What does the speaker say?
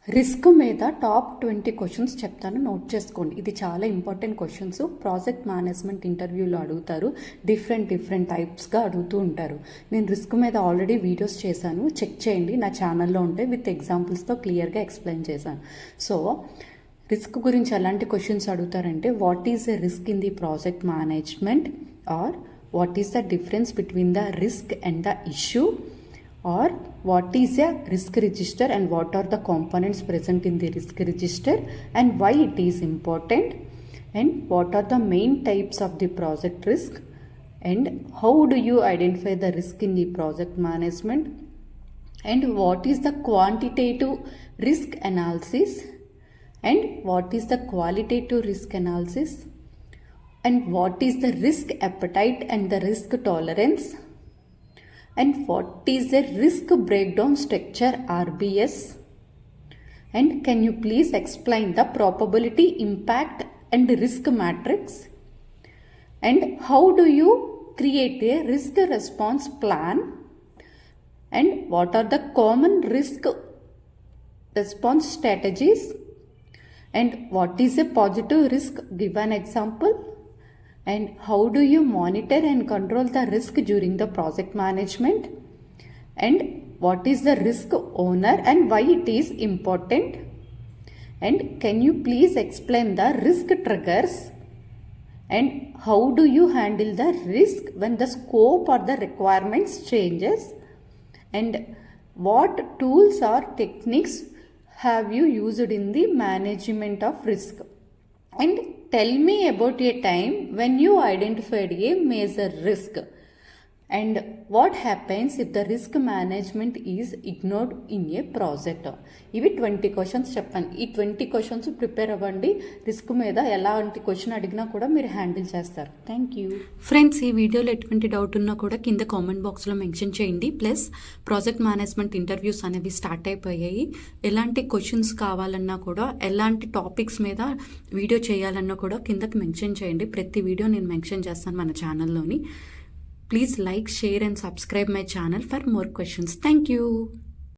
Risk మీద top 20 questions చెప్తాను, note చేసుకోండి. ఇది చాలా ఇంపార్టెంట్ క్వశ్చన్స్. ప్రాజెక్ట్ మేనేజ్మెంట్ ఇంటర్వ్యూలో అడుగుతారు, డిఫరెంట్ టైప్స్గా అడుగుతూ ఉంటారు. నేను రిస్క్ మీద ఆల్రెడీ వీడియోస్ చేశాను, చెక్ చేయండి, నా ఛానల్లో ఉంటే విత్ ఎగ్జాంపుల్స్తో క్లియర్గా ఎక్స్ప్లెయిన్ చేశాను. సో రిస్క్ గురించి ఎలాంటి క్వశ్చన్స్ అడుగుతారంటే, what is the risk in the project management, or what is the difference between the risk and the issue, or what is a risk register and what are the components present in the risk register and why it is important, and what are the main types of the project risk, and how do you identify the risk in the project management, and what is the quantitative risk analysis, and what is the qualitative risk analysis, and what is the risk appetite and the risk tolerance, and what is the risk breakdown structure RBS, and can you please explain the probability, impact and risk matrix, and how do you create a risk response plan, and what are the common risk response strategies, and what is a positive risk, give an example, and how do you monitor and control the risk during the project management, and what is the risk owner and why it is important, and can you please explain the risk triggers, and how do you handle the risk when the scope or the requirements changes, and what tools or techniques have you used in the management of risk, and tell me about a time when you identified a major risk, and what happens if the risk management is ignored in a project. ఇవి 20 questions చెప్పాను. ఈ 20 questions prepare అవ్వండి. Risk మీద ఎలాంటి question అడిగినా కూడా మీరు handle చేస్తారు. Thank you friends. ఈ వీడియోలో ఎటువంటి డౌట్ ఉన్నా కూడా కింద కామెంట్ బాక్స్లో మెన్షన్ చేయండి. ప్లస్ ప్రాజెక్ట్ మేనేజ్మెంట్ ఇంటర్వ్యూస్ అనేవి స్టార్ట్ అయిపోయాయి. ఎలాంటి క్వశ్చన్స్ కావాలన్నా కూడా, ఎలాంటి టాపిక్స్ మీద వీడియో చేయాలన్నా కూడా కిందకి మెన్షన్ చేయండి. ప్రతి వీడియో నేను మెన్షన్ చేస్తాను మన ఛానల్లోని. Please like, share and subscribe my channel for more questions. Thank you.